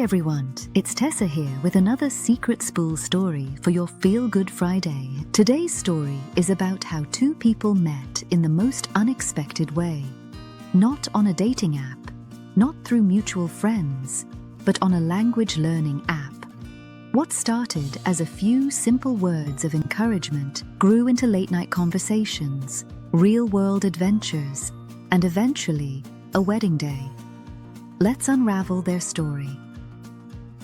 everyone, it's Tessa here with another SecretSpool story for your Feel-Good Friday. Today's story is about how two people met in the most unexpected way. Not on a dating app, not through mutual friends, but on a language learning app. What started as a few simple words of encouragement grew into late-night conversations, real-world adventures, and eventually, a wedding day. Let's unravel their story.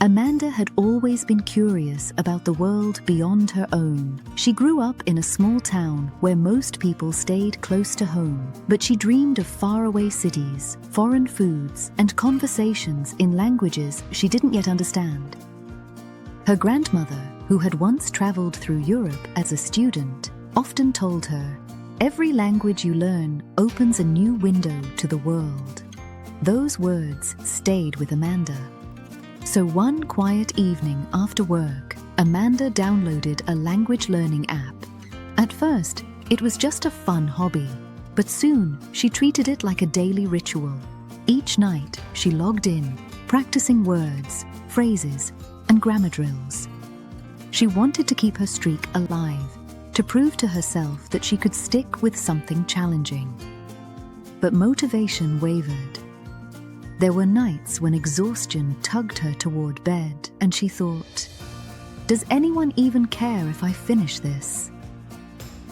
Amanda had always been curious about the world beyond her own. She grew up in a small town where most people stayed close to home, but she dreamed of faraway cities, foreign foods, and conversations in languages she didn't yet understand. Her grandmother, who had once traveled through Europe as a student, often told her, "Every language you learn opens a new window to the world." Those words stayed with Amanda. So one quiet evening after work, Amanda downloaded a language learning app. At first, it was just a fun hobby, but soon she treated it like a daily ritual. Each night, she logged in, practicing words, phrases, and grammar drills. She wanted to keep her streak alive, to prove to herself that she could stick with something challenging. But motivation wavered. There were nights when exhaustion tugged her toward bed, and she thought, "Does anyone even care if I finish this?"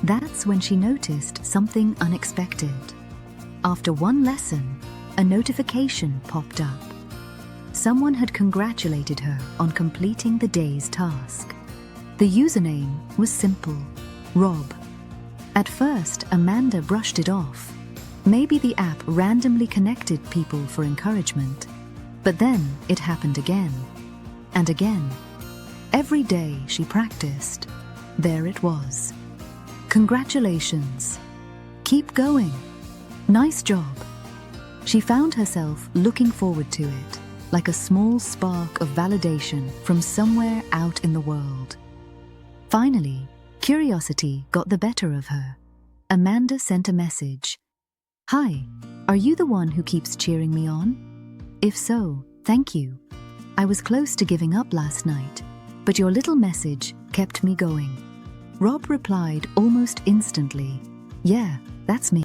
That's when she noticed something unexpected. After one lesson, a notification popped up. Someone had congratulated her on completing the day's task. The username was simple, Rob. At first, Amanda brushed it off. Maybe the app randomly connected people for encouragement. But then it happened again and again. Every day she practiced, there it was. "Congratulations. Keep going. Nice job." She found herself looking forward to it, like a small spark of validation from somewhere out in the world. Finally, curiosity got the better of her. Amanda sent a message. "Hi, are you the one who keeps cheering me on? If so, thank you. I was close to giving up last night, but your little message kept me going." Rob replied almost instantly, "Yeah, that's me.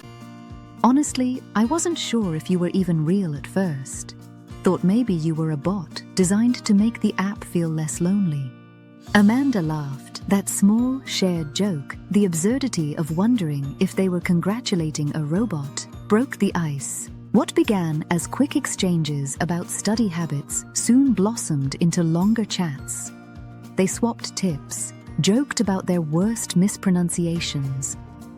Honestly, I wasn't sure if you were even real at first. Thought maybe you were a bot designed to make the app feel less lonely." Amanda laughed. That small, shared joke, the absurdity of wondering if they were congratulating a robot, broke the ice. What began as quick exchanges about study habits soon blossomed into longer chats. They swapped tips, joked about their worst mispronunciations,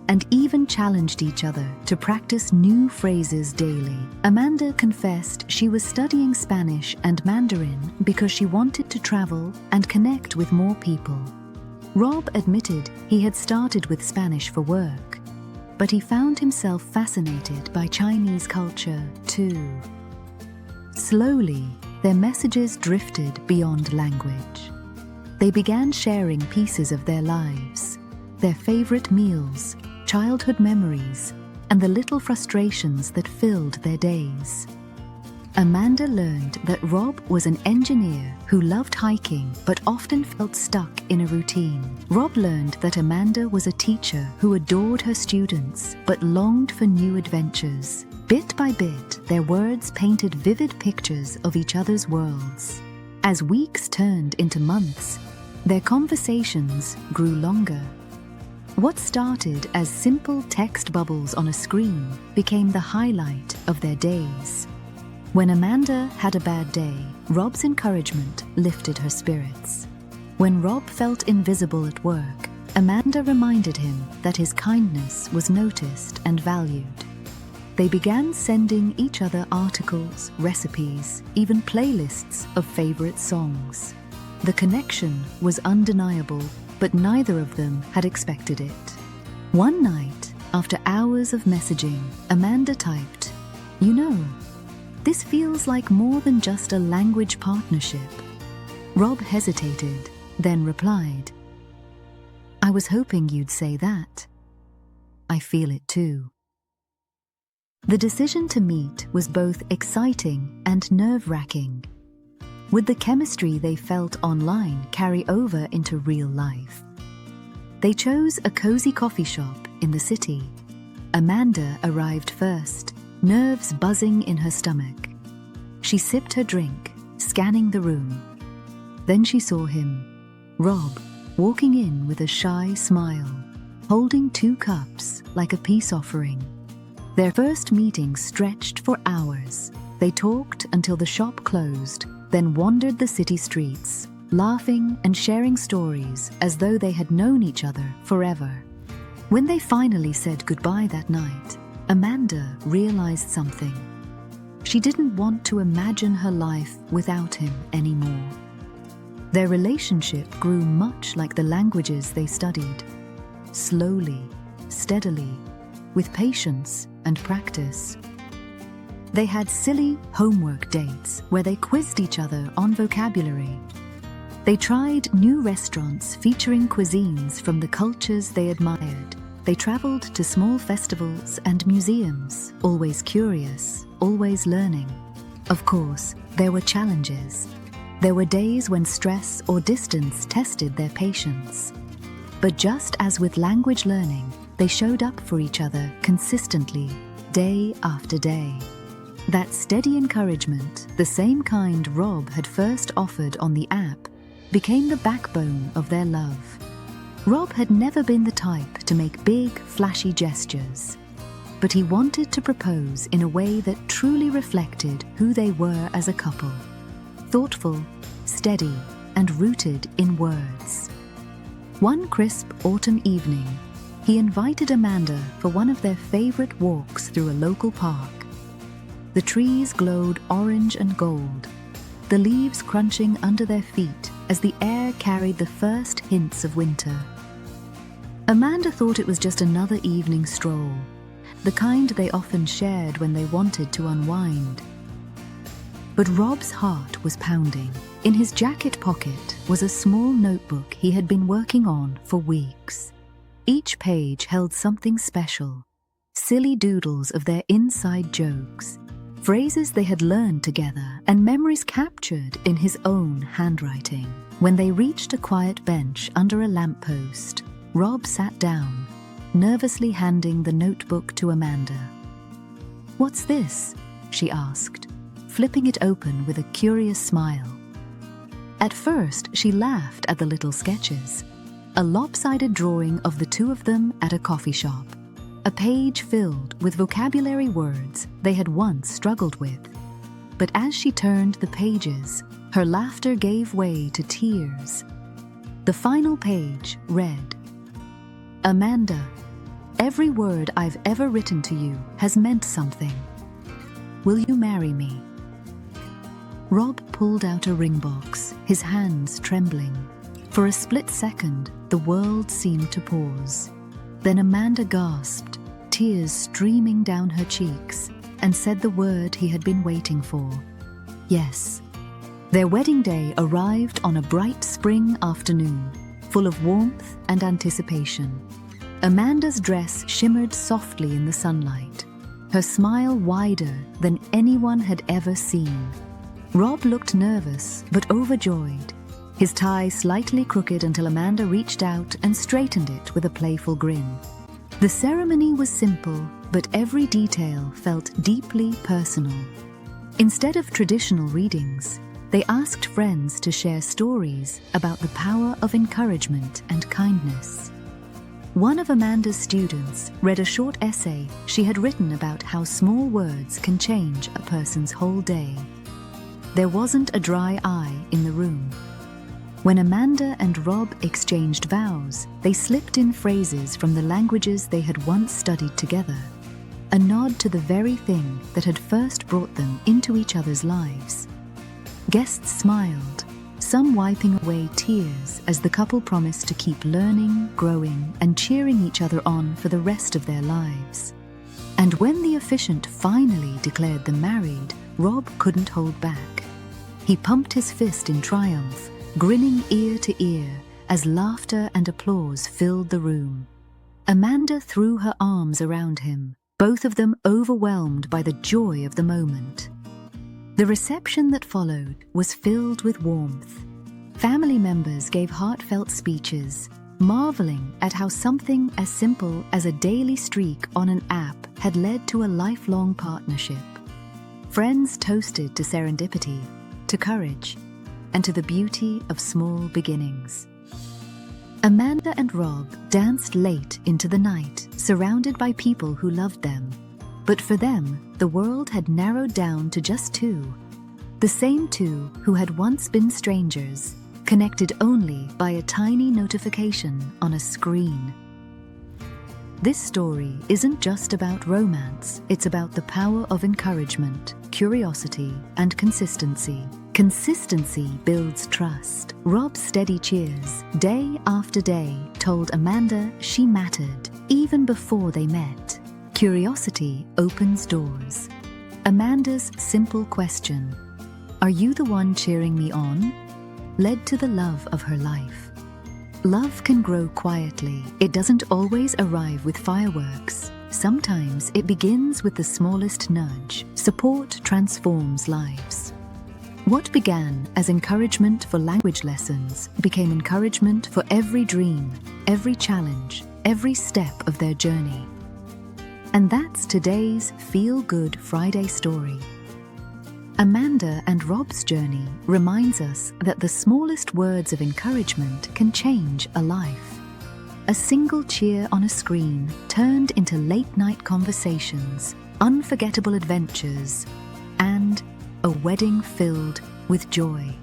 and even challenged each other to practice new phrases daily. Amanda confessed she was studying Spanish and Mandarin because she wanted to travel and connect with more people. Rob admitted he had started with Spanish for work, but he found himself fascinated by Chinese culture too. Slowly, their messages drifted beyond language. They began sharing pieces of their lives, their favorite meals, childhood memories, and the little frustrations that filled their days. Amanda learned that Rob was an engineer who loved hiking but often felt stuck in a routine. Rob learned that Amanda was a teacher who adored her students but longed for new adventures. Bit by bit, their words painted vivid pictures of each other's worlds. As weeks turned into months, their conversations grew longer. What started as simple text bubbles on a screen became the highlight of their days. When Amanda had a bad day, Rob's encouragement lifted her spirits. When Rob felt invisible at work, Amanda reminded him that his kindness was noticed and valued. They began sending each other articles, recipes, even playlists of favorite songs. The connection was undeniable, but neither of them had expected it. One night, after hours of messaging, Amanda typed, "You know, this feels like more than just a language partnership." Rob hesitated, then replied, "I was hoping you'd say that. I feel it too." The decision to meet was both exciting and nerve-wracking. Would the chemistry they felt online carry over into real life? They chose a cozy coffee shop in the city. Amanda arrived first, nerves buzzing in her stomach. She sipped her drink, scanning the room. Then she saw him, Rob, walking in with a shy smile, holding 2 cups like a peace offering. Their first meeting stretched for hours. They talked until the shop closed, then wandered the city streets, laughing and sharing stories as though they had known each other forever. When they finally said goodbye that night, Amanda realized something. She didn't want to imagine her life without him anymore. Their relationship grew much like the languages they studied. Slowly, steadily, with patience and practice. They had silly homework dates where they quizzed each other on vocabulary. They tried new restaurants featuring cuisines from the cultures they admired. They traveled to small festivals and museums, always curious, always learning. Of course, there were challenges. There were days when stress or distance tested their patience. But just as with language learning, they showed up for each other consistently, day after day. That steady encouragement, the same kind Rob had first offered on the app, became the backbone of their love. Rob had never been the type to make big, flashy gestures, but he wanted to propose in a way that truly reflected who they were as a couple. Thoughtful, steady, and rooted in words. One crisp autumn evening, he invited Amanda for one of their favorite walks through a local park. The trees glowed orange and gold, the leaves crunching under their feet as the air carried the first hints of winter. Amanda thought it was just another evening stroll, the kind they often shared when they wanted to unwind. But Rob's heart was pounding. In his jacket pocket was a small notebook he had been working on for weeks. Each page held something special, silly doodles of their inside jokes, phrases they had learned together, and memories captured in his own handwriting. When they reached a quiet bench under a lamppost, Rob sat down, nervously handing the notebook to Amanda. "What's this?" she asked, flipping it open with a curious smile. At first, she laughed at the little sketches, a lopsided drawing of the 2 of them at a coffee shop, a page filled with vocabulary words they had once struggled with. But as she turned the pages, her laughter gave way to tears. The final page read, "Amanda, every word I've ever written to you has meant something. Will you marry me?" Rob pulled out a ring box, his hands trembling. For a split second, the world seemed to pause. Then Amanda gasped, tears streaming down her cheeks, and said the word he had been waiting for. Yes. Their wedding day arrived on a bright spring afternoon, full of warmth and anticipation. Amanda's dress shimmered softly in the sunlight, her smile wider than anyone had ever seen. Rob looked nervous but overjoyed, his tie slightly crooked until Amanda reached out and straightened it with a playful grin. The ceremony was simple, but every detail felt deeply personal. Instead of traditional readings, they asked friends to share stories about the power of encouragement and kindness. One of Amanda's students read a short essay she had written about how small words can change a person's whole day. There wasn't a dry eye in the room. When Amanda and Rob exchanged vows, they slipped in phrases from the languages they had once studied together, a nod to the very thing that had first brought them into each other's lives. Guests smiled, some wiping away tears as the couple promised to keep learning, growing, and cheering each other on for the rest of their lives. And when the officiant finally declared them married, Rob couldn't hold back. He pumped his fist in triumph, grinning ear to ear as laughter and applause filled the room. Amanda threw her arms around him, both of them overwhelmed by the joy of the moment. The reception that followed was filled with warmth. Family members gave heartfelt speeches, marveling at how something as simple as a daily streak on an app had led to a lifelong partnership. Friends toasted to serendipity, to courage, and to the beauty of small beginnings. Amanda and Rob danced late into the night, surrounded by people who loved them. But for them, the world had narrowed down to just two. The same two who had once been strangers, connected only by a tiny notification on a screen. This story isn't just about romance, it's about the power of encouragement, curiosity, and consistency. Consistency builds trust. Rob's steady cheers, day after day, told Amanda she mattered, even before they met. Curiosity opens doors. Amanda's simple question, "Are you the one cheering me on?" led to the love of her life. Love can grow quietly. It doesn't always arrive with fireworks. Sometimes it begins with the smallest nudge. Support transforms lives. What began as encouragement for language lessons became encouragement for every dream, every challenge, every step of their journey. And that's today's Feel Good Friday story. Amanda and Rob's journey reminds us that the smallest words of encouragement can change a life. A single cheer on a screen turned into late-night conversations, unforgettable adventures, and a wedding filled with joy.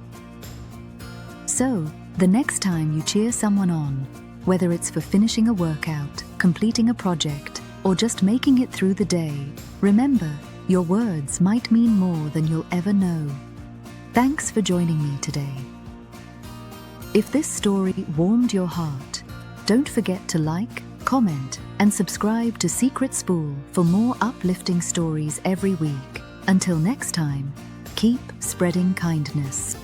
So, the next time you cheer someone on, whether it's for finishing a workout, completing a project, or just making it through the day, remember, your words might mean more than you'll ever know. Thanks for joining me today. If this story warmed your heart, don't forget to like, comment, and subscribe to SecretSpool for more uplifting stories every week. Until next time, keep spreading kindness.